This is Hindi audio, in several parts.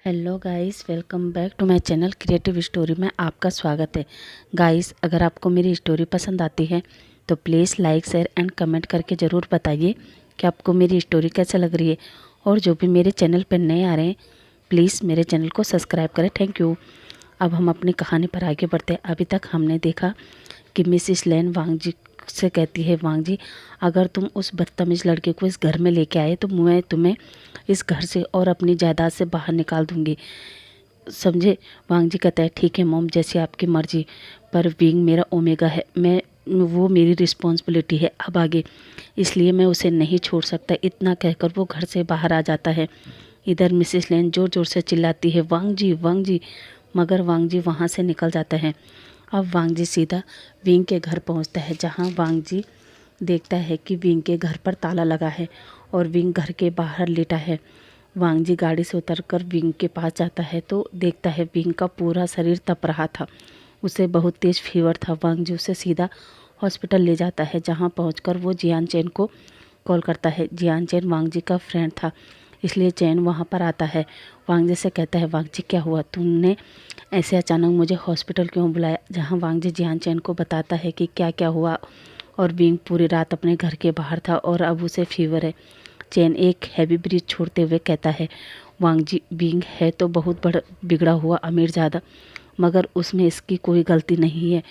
Hello guys, welcome back to my channel creative story में आपका स्वागत है। गाइस, अगर आपको मेरी स्टोरी पसंद आती है तो please like share and comment करके ज़रूर बताइए कि आपको मेरी स्टोरी कैसे लग रही है। और जो भी मेरे चैनल पर नए आ रहे हैं प्लीज़ मेरे चैनल को सब्सक्राइब करें। Thank you. अब हम अपनी कहानी पर आगे बढ़ते हैं। अभी तक हमने देखा कि मिसिस लेन वांग जी से कहती है, वांग जी अगर तुम उस बदतमीज़ लड़के को इस घर में लेके आए तो मैं तुम्हें इस घर से और अपनी जायदाद से बाहर निकाल दूंगी, समझे। वांग जी कहता है ठीक है मॉम, जैसी आपकी मर्जी, पर विंग मेरा ओमेगा है, वो मेरी रिस्पॉन्सिबिलिटी है अब आगे, इसलिए मैं उसे नहीं छोड़ सकता। इतना कहकर वो घर से बाहर आ जाता है। इधर मिसिस लेन ज़ोर ज़ोर से चिल्लाती है वांग जी, मगर वांग जी वहाँ से निकल जाता है। अब वांग जी सीधा विंग के घर पहुँचता है, जहाँ वांग जी देखता है कि विंग के घर पर ताला लगा है और विंग घर के बाहर लेटा है। वांग जी गाड़ी से उतरकर विंग के पास जाता है तो देखता है विंग का पूरा शरीर तप रहा था, उसे बहुत तेज़ फीवर था। वांग जी उसे सीधा हॉस्पिटल ले जाता है, जहां पहुंचकर वो जियान चैन को कॉल करता है। जियान चैन वांग जी का फ्रेंड था, इसलिए चैन वहां पर आता है। वांग जी से कहता है वांग जी क्या हुआ, तुमने ऐसे अचानक मुझे हॉस्पिटल क्यों बुलाया। जहाँ वांग जी जियान चैन को बताता है कि क्या क्या हुआ, और विंग पूरी रात अपने घर के बाहर था और अब उसे फीवर है। चैन एक हैवी ब्रीज छोड़ते हुए कहता है वांग जी विंग है तो बहुत बड़ा बिगड़ा हुआ अमीरजादा, मगर उसमें इसकी कोई गलती नहीं है।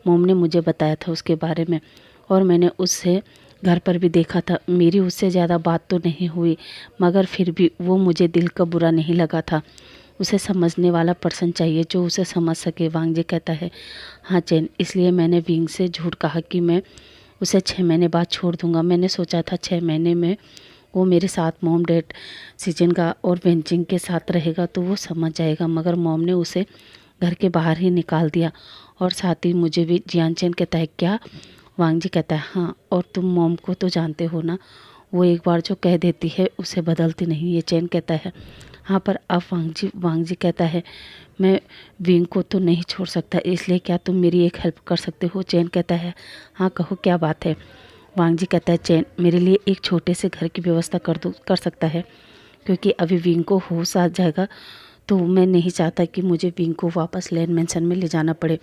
मोम ने मुझे बताया था उसके बारे में और मैंने उससे घर पर भी देखा था। मेरी उससे ज़्यादा बात तो नहीं हुई, मगर फिर भी वो मुझे दिल का बुरा नहीं लगा था। उसे समझने वाला पर्सन चाहिए जो उसे समझ सके। वांग जी कहता है हाँ चैन, इसलिए मैंने विंग से झूठ कहा कि मैं उसे 6 महीने बाद छोड़ दूंगा। मैंने सोचा था 6 महीने में वो मेरे साथ मॉम डैड सीजन का और वेंचिंग के साथ रहेगा तो वो समझ जाएगा, मगर मॉम ने उसे घर के बाहर ही निकाल दिया और साथ ही मुझे भी। जियान चैन कहता है क्या। वांग जी कहता है हाँ, और तुम मॉम को तो जानते हो ना, वो एक बार जो कह देती है उसे बदलती नहीं है। चैन कहता है हाँ, पर अब वांग जी कहता है मैं विंग को तो नहीं छोड़ सकता, इसलिए क्या तुम मेरी एक हेल्प कर सकते हो। चैन कहता है हाँ कहो क्या बात है। वांग जी कहता है चैन मेरे लिए एक छोटे से घर की व्यवस्था कर सकता है, क्योंकि अभी विंग को होश आ जाएगा तो मैं नहीं चाहता कि मुझे विंग को वापस लैंड मैंशन में ले जाना पड़े,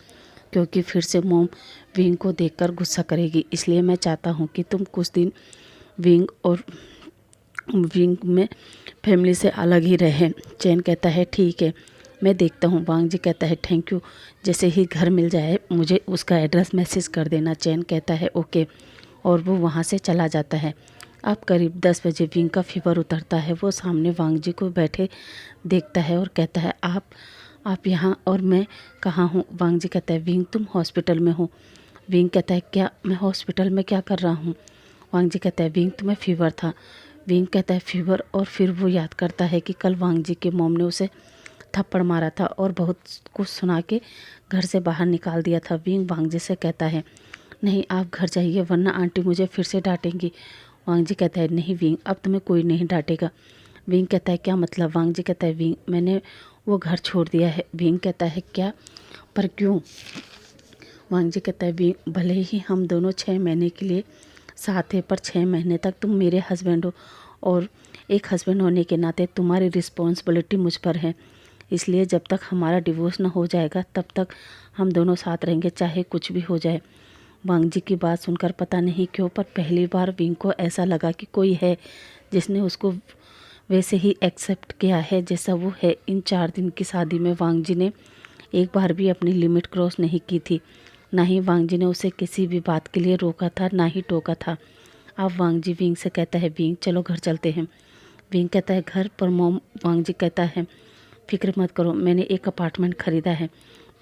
क्योंकि फिर से मोम विंग को देखकर गुस्सा करेगी। इसलिए मैं चाहता हूँ कि तुम कुछ दिन विंग में फैमिली से अलग ही रहें। चैन कहता है ठीक है, मैं देखता हूँ। वांग जी कहता है थैंक यू, जैसे ही घर मिल जाए मुझे उसका एड्रेस मैसेज कर देना। चैन कहता है ओके, और वो वहाँ से चला जाता है। अब करीब 10 बजे विंग का फीवर उतरता है। वो सामने वांग जी को बैठे देखता है और कहता है आप यहाँ और मैं कहाँ हूँ। वांग जी कहता है विंग तुम हॉस्पिटल में हो। विंग कहता है क्या, मैं हॉस्पिटल में क्या कर रहा हूँ। वांग जी कहता है विंग तुम्हें फीवर था। विंग कहता है फीवर, और फिर वो याद करता है कि कल वांग जी के मॉम ने उसे थप्पड़ मारा था और बहुत कुछ सुना के घर से बाहर निकाल दिया था। विंग वांग जी से कहता है नहीं आप घर जाइए वरना आंटी मुझे फिर से डांटेंगी। वांग जी कहता है नहीं विंग, अब तुम्हें कोई नहीं डांटेगा। विंग कहता है क्या मतलब। वांग जी कहता है विंग मैंने वो घर छोड़ दिया है। विंग कहता है क्या, पर क्यों। वांग जी कहता है विंग भले ही हम दोनों 6 महीने के लिए साथ है, पर 6 महीने तक तुम मेरे हस्बैंड हो, और एक हस्बैंड होने के नाते तुम्हारी रिस्पॉन्सिबिलिटी मुझ पर है। इसलिए जब तक हमारा डिवोर्स ना हो जाएगा तब तक हम दोनों साथ रहेंगे, चाहे कुछ भी हो जाए। वांग जी की बात सुनकर पता नहीं क्यों पर पहली बार विंग को ऐसा लगा कि कोई है जिसने उसको वैसे ही एक्सेप्ट किया है जैसा वो है। इन 4 दिन की शादी में वांग जी ने एक बार भी अपनी लिमिट क्रॉस नहीं की थी, ना ही वांग जी ने उसे किसी भी बात के लिए रोका था, ना ही टोका था। अब वांग जी विंग से कहता है विंग चलो घर चलते हैं। विंग कहता है घर पर मॉम। वांग जी कहता है फिक्र मत करो, मैंने एक अपार्टमेंट ख़रीदा है,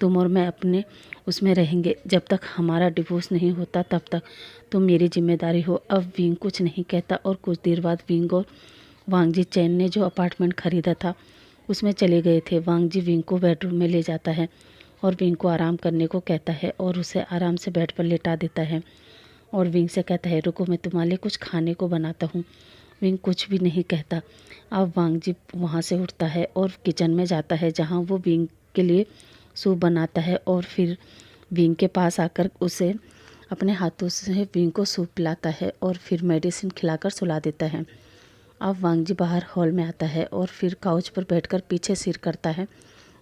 तुम और मैं अपने उसमें रहेंगे। जब तक हमारा डिवोर्स नहीं होता तब तक तुम मेरी जिम्मेदारी हो। अब विंग कुछ नहीं कहता और कुछ देर बाद विंग और वांग जी चैन ने जो अपार्टमेंट ख़रीदा था उसमें चले गए थे। वांग जी विंग को बेडरूम में ले जाता है और विंग को आराम करने को कहता है और उसे आराम से बेड पर लेटा देता है, और विंग से कहता है रुको मैं तुम्हारे लिए कुछ खाने को बनाता हूँ। विंग कुछ भी नहीं कहता। अब वांग जी वहाँ से उठता है और किचन में जाता है, जहाँ वो विंग के लिए सूप बनाता है, और फिर विंग के पास आकर उसे अपने हाथों से विंग को सूप पिलाता है और फिर मेडिसिन खिलाकर सुला देता है। अब वांग जी बाहर हॉल में आता है और फिर काउच पर बैठकर पीछे सिर करता है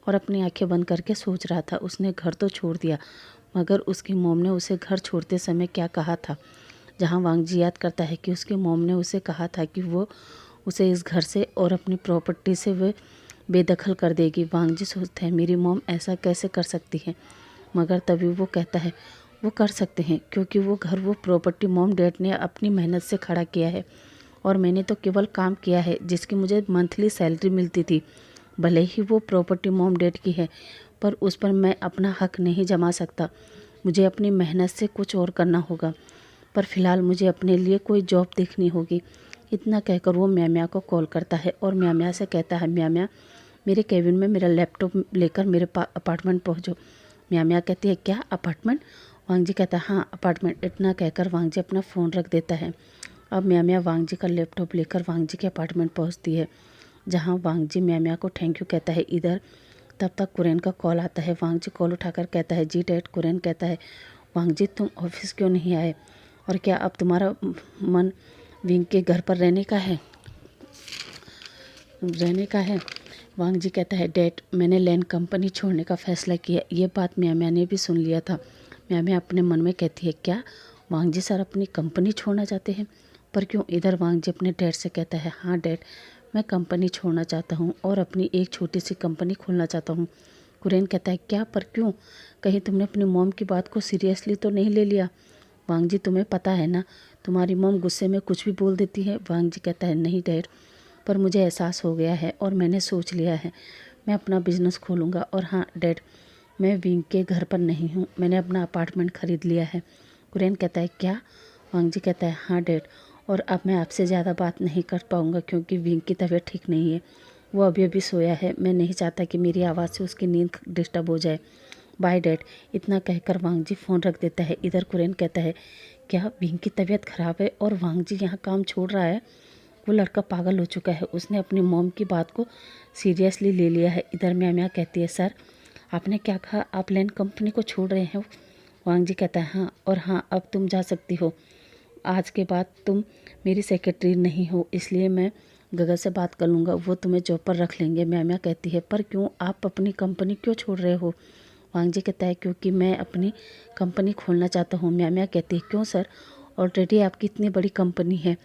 और अपनी आंखें बंद करके सोच रहा था उसने घर तो छोड़ दिया, मगर उसकी मॉम ने उसे घर छोड़ते समय क्या कहा था। जहां वांग जी याद करता है कि उसकी मॉम ने उसे कहा था कि वो उसे इस घर से और अपनी प्रॉपर्टी से वे बेदखल कर देगी। वांग जी सोचते हैं मेरी मॉम ऐसा कैसे कर सकती है, मगर तभी वो कहता है वो कर सकते हैं, क्योंकि वो घर वो प्रॉपर्टी मॉम डैड ने अपनी मेहनत से खड़ा किया है और मैंने तो केवल काम किया है जिसकी मुझे मंथली सैलरी मिलती थी। भले ही वो प्रॉपर्टी मॉम डैड की है, पर उस पर मैं अपना हक नहीं जमा सकता। मुझे अपनी मेहनत से कुछ और करना होगा, पर फिलहाल मुझे अपने लिए कोई जॉब देखनी होगी। इतना कहकर वो म्या म्या को कॉल करता है और म्या म्या से कहता है म्या म्या मेरे केबिन में मेरा लैपटॉप लेकर मेरे अपार्टमेंट पहुँचो। म्या म्या कहती है क्या अपार्टमेंट? वांग जी कहता है हाँ अपार्टमेंट। इतना कहकर वांग जी अपना फ़ोन रख देता है। अब म्या म्या वांग जी का लैपटॉप लेकर वांग जी के अपार्टमेंट पहुंचती है, जहां वांग जी म्या म्या को थैंक यू कहता है। इधर तब तक कुरेन का कॉल आता है। वांग जी कॉल उठाकर कहता है जी डैड। कुरेन कहता है वांग जी तुम ऑफिस क्यों नहीं आए, और क्या अब तुम्हारा मन विंग के घर पर रहने का है? वांग जी कहता है डैड मैंने लैंड कंपनी छोड़ने का फैसला किया। ये बात म्या म्या ने भी सुन लिया था। म्या म्या अपने मन में कहती है क्या वांग जी सर अपनी कंपनी छोड़ना चाहते हैं, पर क्यों? इधर वांग जी अपने डैड से कहता है हाँ डैड मैं कंपनी छोड़ना चाहता हूँ और अपनी एक छोटी सी कंपनी खोलना चाहता हूँ। कुरेन कहता है क्या, पर क्यों? कहीं तुमने अपनी मॉम की बात को सीरियसली तो नहीं ले लिया? वांग जी तुम्हें पता है ना तुम्हारी मॉम गुस्से में कुछ भी बोल देती है। वांग जी कहता है नहीं डैड, पर मुझे एहसास हो गया है और मैंने सोच लिया है मैं अपना बिजनेस खोलूँगा। और हाँ डैड मैं विंग के घर पर नहीं हूँ, मैंने अपना अपार्टमेंट ख़रीद लिया है। कुरेन कहता है क्या? वांग जी कहता है हाँ डैड, और अब मैं आपसे ज़्यादा बात नहीं कर पाऊँगा क्योंकि विंग की तबीयत ठीक नहीं है। वो अभी अभी सोया है, मैं नहीं चाहता कि मेरी आवाज़ से उसकी नींद डिस्टर्ब हो जाए। Bye dad. इतना कहकर वांग जी फ़ोन रख देता है। इधर कुरेन कहता है क्या विंग की तबीयत ख़राब है और वांग जी यहाँ काम छोड़ रहा है? वो लड़का पागल हो चुका है, उसने अपनी मॉम की बात को सीरियसली ले लिया है। इधर म्या म्या कहती है सर आपने क्या कहा, आप लैंड कंपनी को छोड़ रहे हो? वांग जी कहता है हाँ, और हाँ अब तुम जा सकती हो। आज के बाद तुम मेरी सेक्रेटरी नहीं हो, इसलिए मैं गगन से बात कर लूँगा, वो तुम्हें जॉब पर रख लेंगे। म्या म्या कहती है पर क्यों, आप अपनी कंपनी क्यों छोड़ रहे हो? वांग जी कहता है क्योंकि मैं अपनी कंपनी खोलना चाहता हूँ। म्या म्या कहती है क्यों सर, ऑलरेडी आपकी इतनी बड़ी कंपनी है,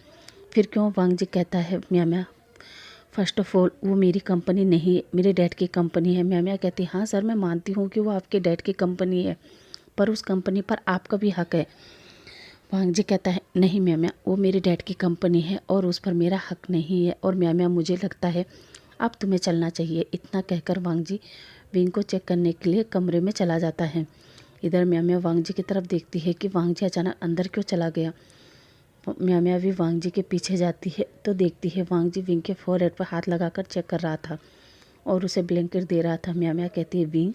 फिर क्यों? वांग जी कहता है म्या म्या फर्स्ट ऑफ ऑल वो मेरी कंपनी नहीं है, मेरे डैड की कंपनी है। म्या म्या कहती है हाँ सर मैं मानती हूँ कि वो आपके डैड की कंपनी है, पर उस कंपनी पर आपका भी हक है। वांग जी कहता है नहीं म्या म्या वो मेरे डैड की कंपनी है और उस पर मेरा हक नहीं है, और म्या म्या मुझे लगता है अब तुम्हें चलना चाहिए। इतना कहकर वांग जी विंग को चेक करने के लिए कमरे में चला जाता है। इधर म्या म्या वांग जी की तरफ देखती है कि वांग जी अचानक अंदर क्यों चला गया। म्या म्या भी वांग जी के पीछे जाती है तो देखती है वांग जी विंग के फोरहेड पर हाथ लगाकर चेक कर रहा था और उसे ब्लैंकेट दे रहा था। म्या म्या कहती है विंग,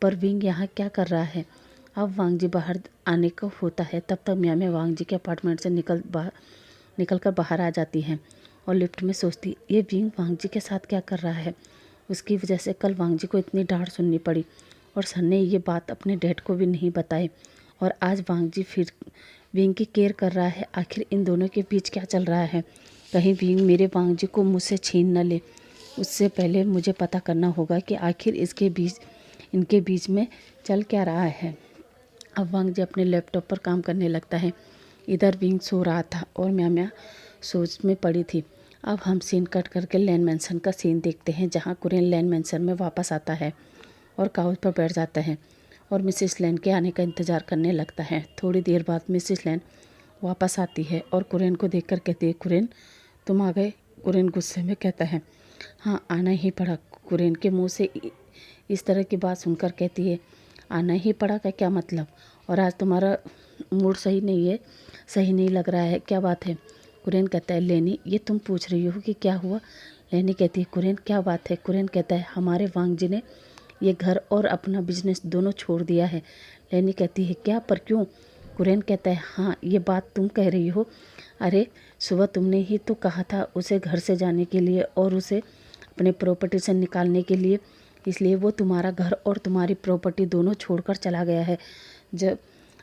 पर विंग यहाँ क्या कर रहा है? अब वांग जी बाहर आने को होता है, तब तक म्या म्या वांग जी के अपार्टमेंट से निकल कर बाहर आ जाती है और लिफ्ट में सोचती ये विंग वांग जी के साथ क्या कर रहा है। उसकी वजह से कल वांग जी को इतनी डांट सुननी पड़ी और सर ने ये बात अपने डैड को भी नहीं बताई, और आज वांग जी फिर विंग की केयर कर रहा है। आखिर इन दोनों के बीच क्या चल रहा है? कहीं विंग मेरे वांग जी को मुझसे छीन न ले। उससे पहले मुझे पता करना होगा कि आखिर इनके बीच में चल क्या रहा है। अब वांग जी अपने लैपटॉप पर काम करने लगता है। इधर विंग सो रहा था और म्या म्या सोच में पड़ी थी। अब हम सीन कट करके लैंड मैंसन का सीन देखते हैं, जहाँ कुरेन लैंड मैंसन में वापस आता है और काउच पर बैठ जाता है और मिसेस लैन के आने का इंतज़ार करने लगता है। थोड़ी देर बाद मिसेस लैन वापस आती है और कुरेन को देखकर कहती है कुरेन तुम आ गए। कुरेन गुस्से में कहता है हाँ आना ही पड़ा। कुरेन के मुंह से इस तरह की बात सुनकर कहती है आना ही पड़ा का क्या मतलब, और आज तुम्हारा मूड सही नहीं लग रहा है, क्या बात है? कुरेन कहता है लेनी ये तुम पूछ रही हो कि क्या हुआ? लेनी कहती है कुरेन क्या बात है? कुरेन कहता है हमारे वांग जी ने ये घर और अपना बिजनेस दोनों छोड़ दिया है। लेनी कहती है क्या, पर क्यों? कुरेन कहता है हाँ ये बात तुम कह रही हो, अरे सुबह तुमने ही तो कहा था उसे घर से जाने के लिए और उसे अपने प्रॉपर्टी से निकालने के लिए, इसलिए वो तुम्हारा घर और तुम्हारी प्रॉपर्टी दोनों छोड़कर चला गया है। जब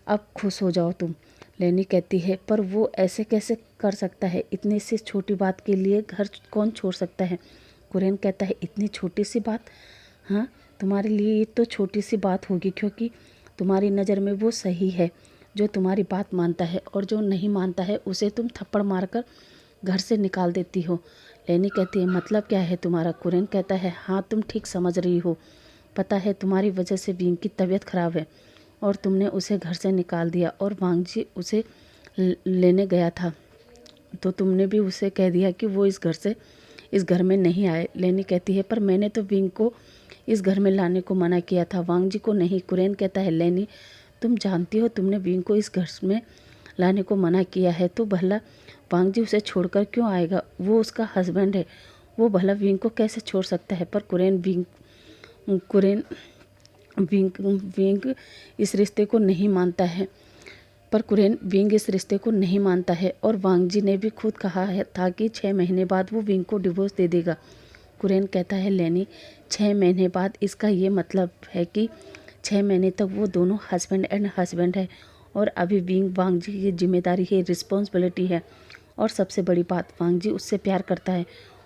अब खुश हो जाओ तुम। लेनी कहती है पर वो ऐसे कैसे कर सकता है, इतनी सी छोटी बात के लिए घर कौन छोड़ सकता है। कुरैन कहता है इतनी छोटी सी बात, हाँ तुम्हारे लिए ये तो छोटी सी बात होगी क्योंकि तुम्हारी नज़र में वो सही है जो तुम्हारी बात मानता है, और जो नहीं मानता है उसे तुम थप्पड़ मारकर घर से निकाल देती हो। लेनी कहती है मतलब क्या है तुम्हारा। कुरैन कहता है हाँ तुम ठीक समझ रही हो, पता है तुम्हारी वजह से विंग की तबीयत ख़राब है और तुमने उसे घर से निकाल दिया, और वांग जी उसे लेने गया था तो तुमने भी उसे कह दिया कि वो इस घर में नहीं आए। लेनी कहती है पर मैंने तो विंग को इस घर में लाने को मना किया था, वांग जी को नहीं। कुरैन कहता है लेनी तुम जानती हो तुमने विंग को इस घर में लाने को मना किया है तो भला वांग जी उसे छोड़कर क्यों आएगा, वो उसका हस्बैंड है, वो भला विंग को कैसे छोड़ सकता है। पर कुरैन विंग इस रिश्ते को नहीं मानता है, और वांग जी ने भी खुद कहा है था कि 6 महीने बाद वो विंग को डिवोर्स दे देगा। कुरैन कहता है लेनी 6 महीने बाद, इसका ये मतलब है कि 6 महीने तक वो दोनों हस्बैंड एंड हस्बैंड है, और अभी विंग वांग जी की जिम्मेदारी है, रिस्पॉन्सिबिलिटी है। और सबसे बड़ी बात, वांग जी उससे प्यार करता है,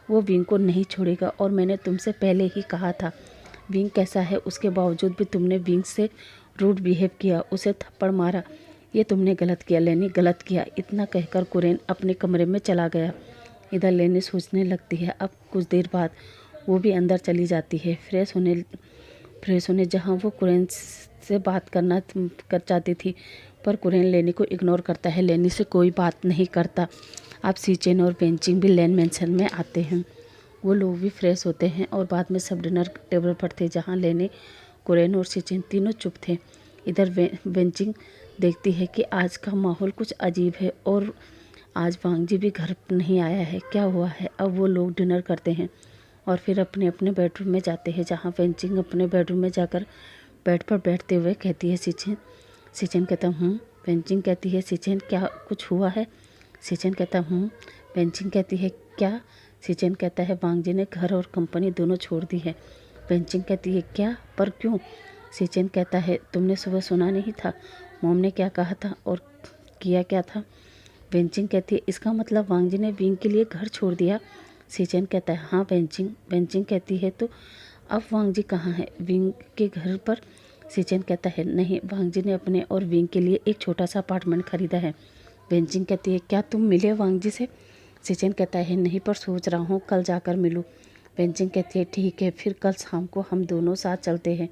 वो विंग को नहीं छोड़ेगा, और मैंने तुमसे पहले ही कहा था विंग कैसा है, उसके बावजूद भी तुमने विंग से रूड बिहेव किया, उसे थप्पड़ मारा, ये तुमने गलत किया लेनी, गलत किया। इतना कहकर कुरैन अपने कमरे में चला गया। इधर लेनी सोचने लगती है। अब कुछ देर बाद वो भी अंदर चली जाती है फ्रेश होने जहाँ वो कुरैन से बात करना कर चाहती थी, पर कुरैन लेनी को इग्नोर करता है, लेनी से कोई बात नहीं करता। अब सीचेन और बेंचिंग भी लैन मेंशन में आते हैं। वो लोग भी फ्रेश होते हैं और बाद में सब डिनर टेबल पर थे जहाँ लेनी, कुरैन और सीचेन तीनों चुप थे। इधर बेंचिंग देखती है कि आज का माहौल कुछ अजीब है और आज वांग जी भी घर नहीं आया है, क्या हुआ है। अब वो लोग डिनर करते हैं और फिर अपने अपने बेडरूम में जाते हैं, जहाँ बेंचिंग अपने बेडरूम में जाकर बेड पर बैठते हुए कहती है सीचेन कहता बेंचिंग कहती है सीचेन क्या कुछ हुआ है। सीचेन कहता बेंचिंग कहती है क्या। सीचेन कहता है वांग जी ने घर और कंपनी दोनों छोड़ दी है। बेंचिंग कहती है क्या, पर क्यों। सीचेन कहता है तुमने सुबह सुना नहीं था मॉम ने क्या कहा था और किया क्या था। बेंचिंग कहती है इसका मतलब वांग जी ने विंग के लिए घर छोड़ दिया। सीचेन कहता है हाँ बेंचिंग कहती है तो अब वांग जी कहाँ है, विंग के घर पर। सीचेन कहता है नहीं, वांग जी ने अपने और विंग के लिए एक छोटा सा अपार्टमेंट खरीदा है। बेंचिंग कहती है क्या तुम मिले वांग जी से। सीचेन कहता है नहीं, पर सोच रहा हूँ कल जाकर मिलूँ। बेंचिंग कहती है ठीक है, फिर कल शाम को हम दोनों साथ चलते हैं।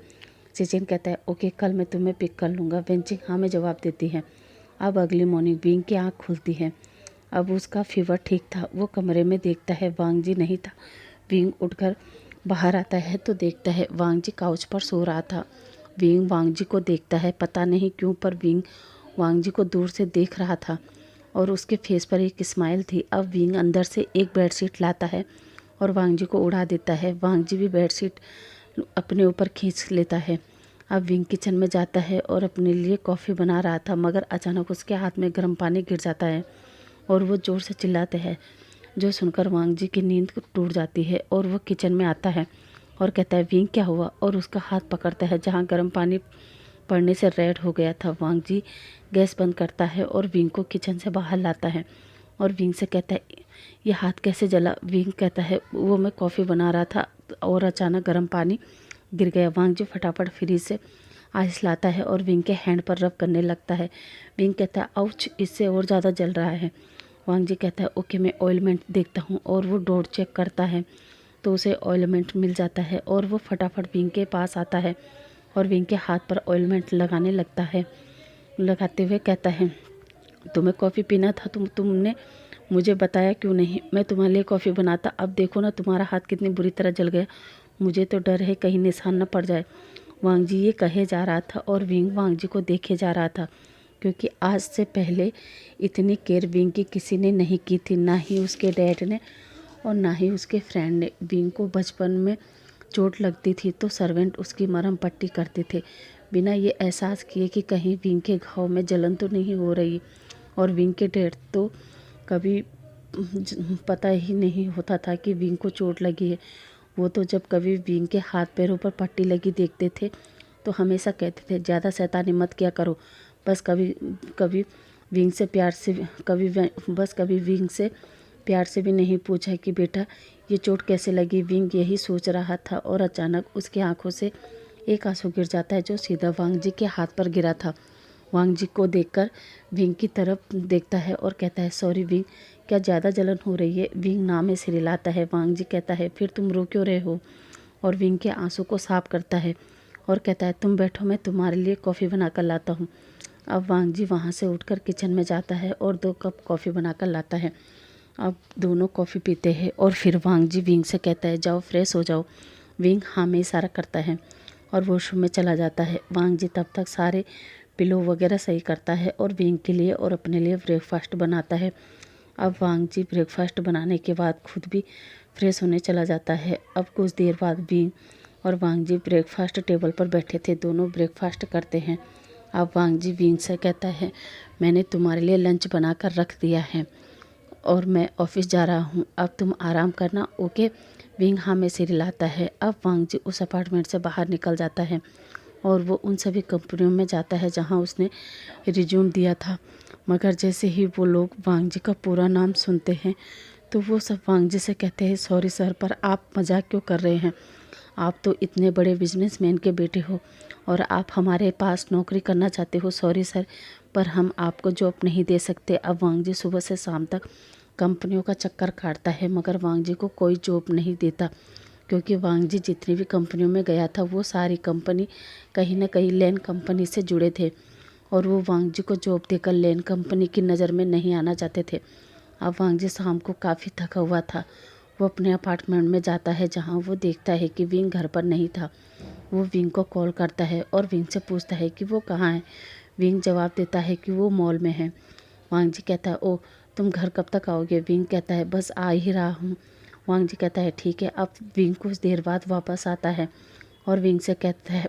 सीचेन कहता है ओके, कल मैं तुम्हें पिक कर लूँगा। बेंचिंग हाँ में जवाब देती है। अब अगली मॉर्निंग विंग की आँख खुलती है। अब उसका फीवर ठीक था। वो कमरे में देखता है वांग जी नहीं था। विंग उठकर बाहर आता है तो देखता है वांग जी काउच पर सो रहा था। विंग वांग जी को देखता है, पता नहीं क्यों, पर विंग वांग जी को दूर से देख रहा था और उसके फेस पर एक स्माइल थी। अब विंग अंदर से एक बेडशीट लाता है और वांग जी को उड़ा देता है। वांग जी भी बेडशीट अपने ऊपर खींच लेता है। अब विंग किचन में जाता है और अपने लिए कॉफ़ी बना रहा था, मगर अचानक उसके हाथ में गर्म पानी गिर जाता है और वो ज़ोर से चिल्लाते हैं, जो सुनकर वांग जी की नींद टूट जाती है और वो किचन में आता है और कहता है विंग क्या हुआ, और उसका हाथ पकड़ता है जहाँ गर्म पानी पड़ने से रेड हो गया था। वांग जी गैस बंद करता है और विंग को किचन से बाहर लाता है और विंग से कहता है ये हाथ कैसे जला। विंग कहता है वो मैं कॉफ़ी बना रहा था और अचानक गर्म पानी गिर गया। वांग जी फटाफट फ्रिज से आइस लाता है और विंग के हैंड पर रब करने लगता है। विंग कहता है आउच, इससे और ज़्यादा जल रहा है। वांग जी कहता है ओके, मैं ऑयलमेंट देखता हूँ, और वो डोर चेक करता है तो उसे ऑयलमेंट मिल जाता है और वो फटाफट विंग के पास आता है और विंग के हाथ पर ऑयलमेंट लगाने लगता है। लगाते हुए कहता है तुम्हें कॉफ़ी पीना था, तुमने मुझे बताया क्यों नहीं, मैं तुम्हारे लिए कॉफ़ी बनाता। अब देखो ना तुम्हारा हाथ कितनी बुरी तरह जल गया, मुझे तो डर है कहीं निशान न पड़ जाए। वांग जी ये कहे जा रहा था और विंग वांग जी को देखे जा रहा था, क्योंकि आज से पहले इतनी केयर विंग की किसी ने नहीं की थी, ना ही उसके डैड ने और ना ही उसके फ्रेंड ने। विंग को बचपन में चोट लगती थी तो सर्वेंट उसकी मरहम पट्टी करते थे, बिना ये एहसास किए कि कहीं विंग के घाव में जलन तो नहीं हो रही। और विंग के डैड तो कभी पता ही नहीं होता था कि विंग को चोट लगी है। वो तो जब कभी विंग के हाथ पैरों पर पट्टी लगी देखते थे तो हमेशा कहते थे ज़्यादा शैतानी मत किया करो, बस कभी कभी विंग से प्यार से कभी विंग से प्यार से भी नहीं पूछा कि बेटा ये चोट कैसे लगी। विंग यही सोच रहा था और अचानक उसकी आंखों से एक आंसू गिर जाता है जो सीधा वांग जी के हाथ पर गिरा था। वांग जी को देखकर विंग की तरफ देखता है और कहता है, सॉरी विंग, क्या ज़्यादा जलन हो रही है। विंग नाम में सिर हिलाता है। वांग जी कहता है, फिर तुम रो क्यों रहे हो, और विंग के आंसू को साफ करता है और कहता है, तुम बैठो, मैं तुम्हारे लिए कॉफ़ी बना कर लाता हूँ। अब वांग जी वहाँ से उठकर किचन में जाता है और 2 कप कॉफ़ी बना कर लाता है। अब दोनों कॉफ़ी पीते हैं और फिर वांग जी विंग से कहता है, जाओ फ्रेश हो जाओ। विंग हाँ में इशारा करता है और वॉशरूम में चला जाता है। वांग जी तब तक सारे पिलो वगैरह सही करता है और विंग के लिए और अपने लिए ब्रेकफास्ट बनाता है। अब वांग जी ब्रेकफास्ट बनाने के बाद खुद भी फ्रेश होने चला जाता है। अब कुछ देर बाद विंग और वांग जी ब्रेकफास्ट टेबल पर बैठे थे। दोनों ब्रेकफास्ट करते हैं। अब वांग जी विंग से कहता है, मैंने तुम्हारे लिए लंच बना कर रख दिया है और मैं ऑफिस जा रहा हूँ, अब तुम आराम करना, ओके। विंग हाँ में सिर हिलाता है। अब वांग जी उस अपार्टमेंट से बाहर निकल जाता है और वो उन सभी कंपनियों में जाता है जहाँ उसने रिज्यूम दिया था। मगर जैसे ही वो लोग वांग जी का पूरा नाम सुनते हैं तो वो सब वांग जी से कहते हैं, सॉरी सर, पर आप मजाक क्यों कर रहे हैं। आप तो इतने बड़े बिजनेसमैन के बेटे हो और आप हमारे पास नौकरी करना चाहते हो। सॉरी सर, पर हम आपको जॉब नहीं दे सकते। अब वांग जी सुबह से शाम तक कंपनियों का चक्कर काटता है मगर वांग जी को कोई जॉब नहीं देता, क्योंकि वांग जी जितनी भी कंपनियों में गया था वो सारी कंपनी कहीं ना कहीं लैन कंपनी से जुड़े थे और वो वांग जी को जॉब देकर लैन कंपनी की नज़र में नहीं आना चाहते थे। अब वांग जी शाम को काफ़ी थका हुआ था। वो अपने अपार्टमेंट में जाता है जहाँ वो देखता है कि विंग घर पर नहीं था। वो विंग को कॉल करता है और विंग से पूछता है कि वो कहाँ है। विंग जवाब देता है कि वो मॉल में है। वांग जी कहता है, ओ तुम घर कब तक आओगे। विंग कहता है, बस आ ही रहा हूँ। वांग जी कहता है, ठीक है। अब विंग कुछ देर बाद वापस आता है और विंग से कहता है,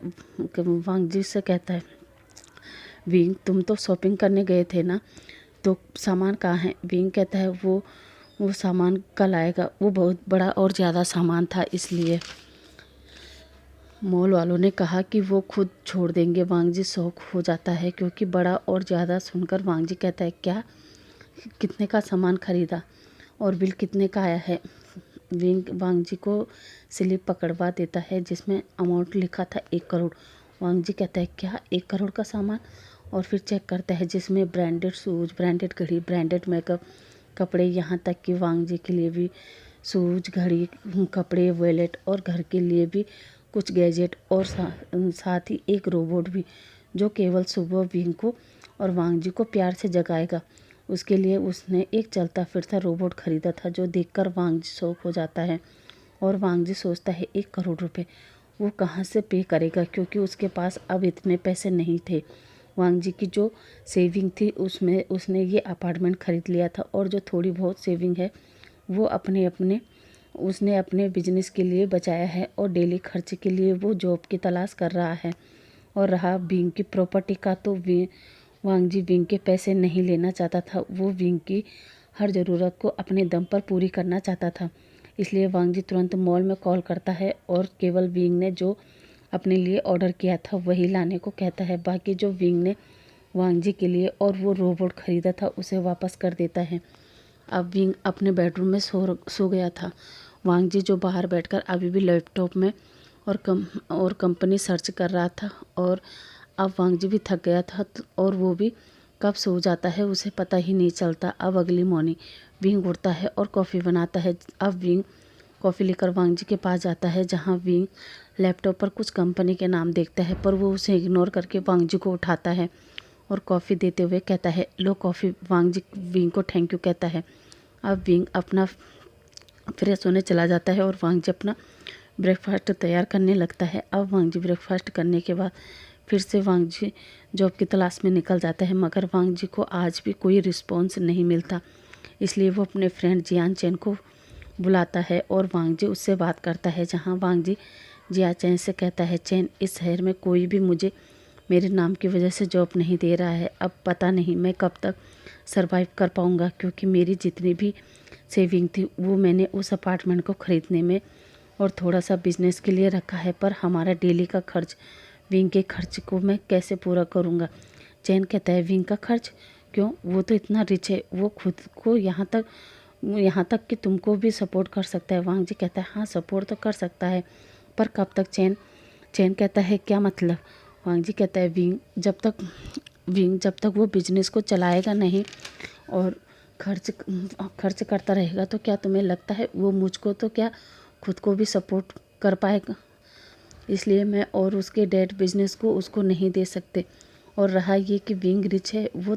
वांग जी से कहता है, विंग तुम तो शॉपिंग करने गए थे ना, तो सामान कहाँ है। विंग कहता है, वो सामान कल आएगा, वो बहुत बड़ा और ज़्यादा सामान था इसलिए मॉल वालों ने कहा कि वो खुद छोड़ देंगे। वांग जी शौक हो जाता है क्योंकि बड़ा और ज़्यादा सुनकर वांग जी कहता है, क्या, कितने का सामान खरीदा और बिल कितने का आया है। विंग वांग जी को स्लिप पकड़वा देता है जिसमें अमाउंट लिखा था 1 करोड़। वांग जी कहता है, क्या 1 करोड़ का सामान, और फिर चेक करता है जिसमें ब्रांडेड शूज़, ब्रांडेड घड़ी, ब्रांडेड मेकअप, कपड़े, यहाँ तक कि वांग जी के लिए भी शूज़, घड़ी, कपड़े, वॉलेट और घर के लिए भी कुछ गैजेट और साथ ही एक रोबोट भी, जो केवल सुबह विंग को और वांग जी को प्यार से जगाएगा। उसके लिए उसने एक चलता फिरता रोबोट खरीदा था जो देखकर वांग जी शौक हो जाता है और वांग जी सोचता है 1 करोड़ रुपए वो कहाँ से पे करेगा, क्योंकि उसके पास अब इतने पैसे नहीं थे। वांग जी की जो सेविंग थी उसमें उसने ये अपार्टमेंट खरीद लिया था और जो थोड़ी बहुत सेविंग है वो उसने अपने बिजनेस के लिए बचाया है और डेली खर्च के लिए वो जॉब की तलाश कर रहा है। और रहा विंग की प्रॉपर्टी का, तो वांग जी विंग के पैसे नहीं लेना चाहता था। वो विंग की हर ज़रूरत को अपने दम पर पूरी करना चाहता था। इसलिए वांग जी तुरंत मॉल में कॉल करता है और केवल विंग ने जो अपने लिए ऑर्डर किया था वही लाने को कहता है। बाकी जो विंग ने वांग जी के लिए और वो रोबोट खरीदा था उसे वापस कर देता है। अब विंग अपने बेडरूम में सो गया था। वांग जी जो बाहर बैठकर अभी भी लैपटॉप में और कंपनी सर्च कर रहा था और अब वांग जी भी थक गया था और वो भी कब सो जाता है उसे पता ही नहीं चलता। अब अगली मॉर्निंग विंग उठता है और कॉफ़ी बनाता है। अब विंग कॉफ़ी लेकर वांग जी के पास जाता है जहाँ विंग लैपटॉप पर कुछ कंपनी के नाम देखता है, पर वो उसे इग्नोर करके वांग जी को उठाता है और कॉफ़ी देते हुए कहता है, लो कॉफ़ी। वांग जी विंग को थैंक यू कहता है। अब विंग अपना फ्रेश होने चला जाता है और वांग जी अपना ब्रेकफास्ट तैयार करने लगता है। अब वांग जी ब्रेकफास्ट करने के बाद फिर से वांग जी जॉब की तलाश में निकल जाता है मगर वांग जी को आज भी कोई रिस्पॉन्स नहीं मिलता। इसलिए वो अपने फ्रेंड जियान चैन को बुलाता है और वांग जी उससे बात करता है, जहाँ वांग जी जियान चैन से कहता है, चैन, इस शहर में कोई भी मुझे मेरे नाम की वजह से जॉब नहीं दे रहा है। अब पता नहीं मैं कब तक सरवाइव कर पाऊँगा, क्योंकि मेरी जितनी भी सेविंग थी वो मैंने उस अपार्टमेंट को ख़रीदने में और थोड़ा सा बिजनेस के लिए रखा है, पर हमारा डेली का खर्च, विंग के खर्च को मैं कैसे पूरा करूँगा। चैन कहता है, विंग का खर्च, क्यों, वो तो इतना रिच है, वो खुद को यहाँ तक कि तुमको भी सपोर्ट कर सकता है। वांग जी कहता है हाँ सपोर्ट तो कर सकता है, पर कब तक चैन। चैन कहता है क्या मतलब। वांग जी कहता है विंग जब तक वो बिजनेस को चलाएगा नहीं और खर्च करता रहेगा, तो क्या तुम्हें लगता है वो मुझको तो क्या खुद को भी सपोर्ट कर पाएगा। इसलिए मैं और उसके डैड बिजनेस को उसको नहीं दे सकते। और रहा ये कि विंग रिच है, वो